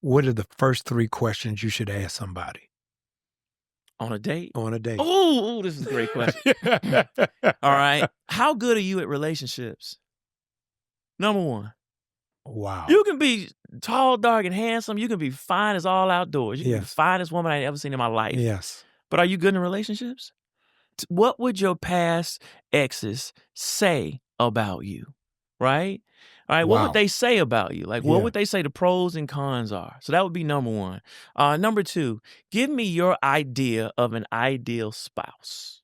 What are the first 3 questions you should ask somebody On a date? on a date? Oh, this is a great question. All right. How good are you at relationships? Number 1. Wow. You can be tall, dark, and handsome. You can be fine as all outdoors. You can be the Yes. finest woman I've ever seen in my life. Yes. But are you good in relationships? What would your past exes say about you? Right? All right. What Wow. would they say about you? Like, what Yeah. would they say the pros and cons are? So that would be number 1. Number 2, give me your idea of an ideal spouse.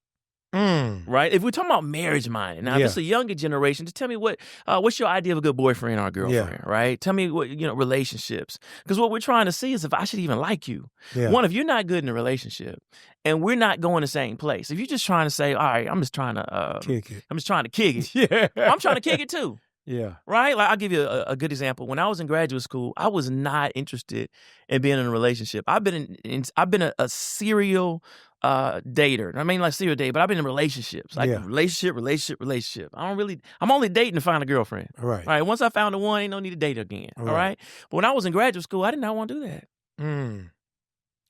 Right? If we're talking about marriage minded, now if Yeah. it's a younger generation, just tell me what's your idea of a good boyfriend or girlfriend, right? Tell me what, relationships. Because what we're trying to see is if I should even like you. Yeah. One, if you're not good in a relationship and we're not going the same place, if you're just trying to say, all right, I'm just trying to Kick it. I'm just trying to kick it. Yeah. I'm trying to kick it too. Yeah. Right? Like, I'll give you a good example. When I was in graduate school, I was not interested in being in a relationship. I've been a serial dater. I mean, like serial date, but I've been in relationships. Like Yeah. relationship. I'm only dating to find a girlfriend. Right. All right. Once I found the one, ain't no need to date again. All Right. right. But when I was in graduate school, I did not want to do that. Mm.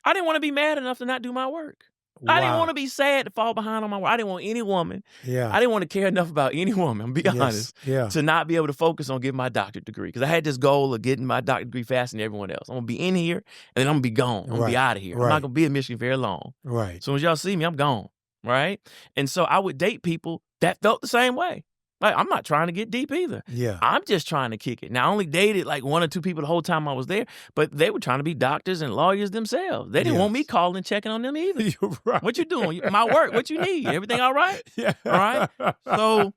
I didn't want to be mad enough to not do my work. I didn't Wow. want to be sad to fall behind on my work. I didn't want any woman. Yeah. I didn't want to care enough about any woman, I'm be honest, Yeah. to not be able to focus on getting my doctorate degree. Because I had this goal of getting my doctorate degree faster than everyone else. I'm going to be in here, and then I'm going to be gone. I'm going to be Right. out of here. I'm Right. not going to be in Michigan very long. Right. As soon as y'all see me, I'm gone, right? And so I would date people that felt the same way. Like, I'm not trying to get deep either. Yeah. I'm just trying to kick it. Now, I only dated like 1 or 2 people the whole time I was there, but they were trying to be doctors and lawyers themselves. They didn't want me Yes. calling and checking on them either. You're right. What you doing? My work. What you need? Everything all right? Yeah. All right. So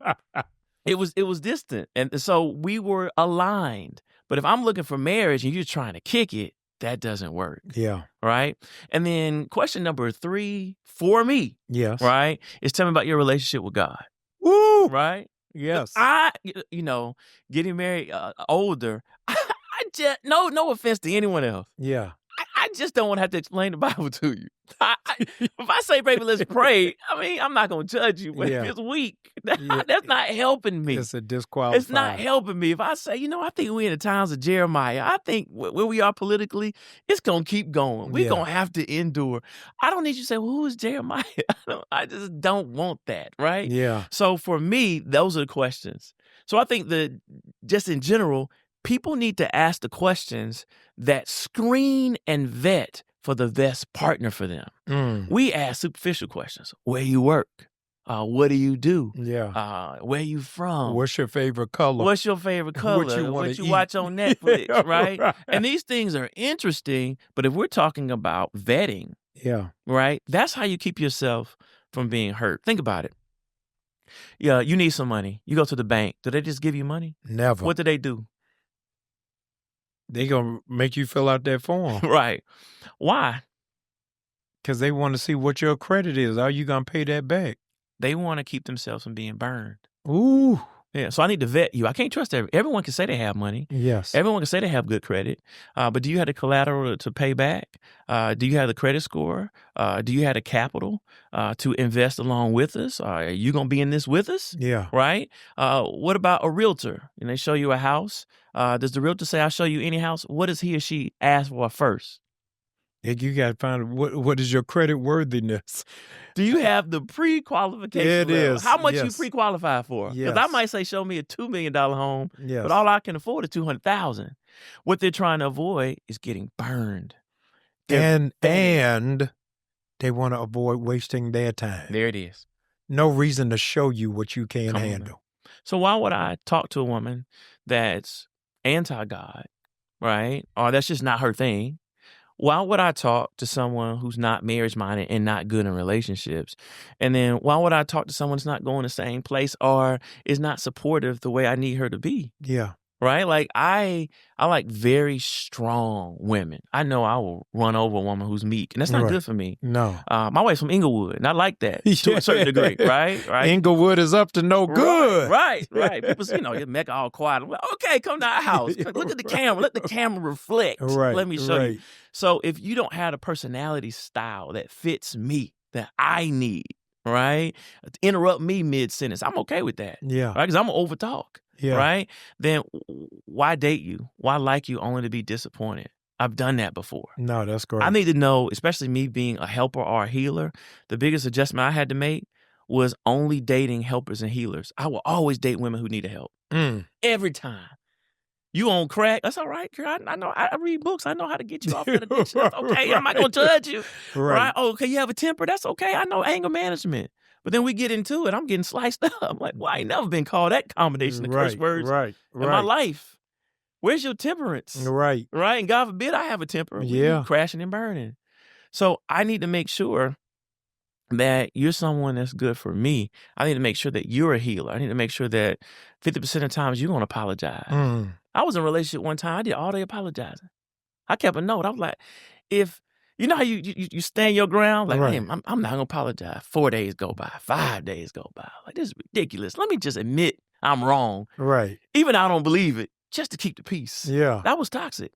it was distant, and so we were aligned. But if I'm looking for marriage and you're trying to kick it, that doesn't work. Yeah. Right. And then question number 3 for me, Yes. right, is tell me about your relationship with God. Woo. Right. Yes. Getting married older, I just no offense to anyone else. Yeah. I just don't want to have to explain the Bible to you. If I say, baby, let's pray, I mean, I'm not going to judge you, but Yeah. if it's weak, Yeah. that's not helping me. It's a disqualifier. It's not helping me. If I say, I think we're in the times of Jeremiah. I think where we are politically, it's going to keep going. We're Yeah. going to have to endure. I don't need you to say, well, who is Jeremiah? I just don't want that, right? Yeah. So for me, those are the questions. So I think that just in general, people need to ask the questions that screen and vet for the best partner for them. We ask superficial questions. Where you work? What do you do? Yeah. Where you from? What's your favorite color? What's your favorite color? What you wanna eat? watch on Netflix, Yeah, right? right. And these things are interesting, but if we're talking about vetting, Yeah. right, that's how you keep yourself from being hurt. Think about it. Yeah, you need some money. You go to the bank. Do they just give you money? Never. What do they do? They gonna make you fill out that form Right. Why? because they want to see what your credit is. Are you gonna pay that back? They want to keep themselves from being burned. Ooh. Yeah, so I need to vet you. I can't trust everyone can say they have money. Yes. Everyone can say they have good credit, but do you have the collateral to pay back? Do you have the credit score? Do you have the capital to invest along with us? Are you going to be in this with us? Yeah. Right? What about a realtor? And they show you a house. Does the realtor say, I'll show you any house? What does he or she ask for first? You got to find what is your credit worthiness. Do you have the pre-qualification It level? is, How much you yes. pre-qualify for? Because I Yes. might say, show me a $2 million home, Yes. but all I can afford is $200,000. What they're trying to avoid is getting burned. and they want to avoid wasting their time. There it is. No reason to show you what you can't Come on handle. So why would I talk to a woman that's anti-God, right? Or that's just not her thing? Why would I talk to someone who's not marriage-minded and not good in relationships? And then why would I talk to someone that's not going the same place or is not supportive the way I need her to be? Yeah. Right? Like I like very strong women. I know I will run over a woman who's meek, and that's not Right. good for me. No. My wife's from Inglewood, and I like that to a certain degree, right? Inglewood is up to no good. Right. People say, you Mecca all quiet. I'm like, okay, come to our house. Look at the camera. Let the camera reflect. Right. Let me show you. right. So if you don't have a personality style that fits me, that I need, right? Interrupt me mid-sentence. I'm okay with that. Yeah. Right? Because I'm going to overtalk. Yeah. Right? Then why date you? Why like you only to be disappointed? I've done that before. No, that's great. I need to know, especially me being a helper or a healer, the biggest adjustment I had to make was only dating helpers and healers. I will always date women who need help. Every time. You on crack? That's all right, girl. I know. I read books. I know how to get you off that addiction. That's okay. I'm not going to judge you. Right. Oh, okay, you have a temper. That's okay. I know anger management. But then we get into it. I'm getting sliced up. I'm like, well, I ain't never been called that combination of curse words in my life. Where's your temperance? Right. And God forbid I have a temper. Yeah. Crashing and burning. So I need to make sure that you're someone that's good for me. I need to make sure that you're a healer. I need to make sure that 50% of the times you're going to apologize. I was in a relationship one time. I did all day apologizing. I kept a note. I was like, if, you know how you stand your ground? Like, I'm not going to apologize. 4 days go by. 5 days go by. Like, this is ridiculous. Let me just admit I'm wrong. Right. Even I don't believe it, just to keep the peace. Yeah. That was toxic.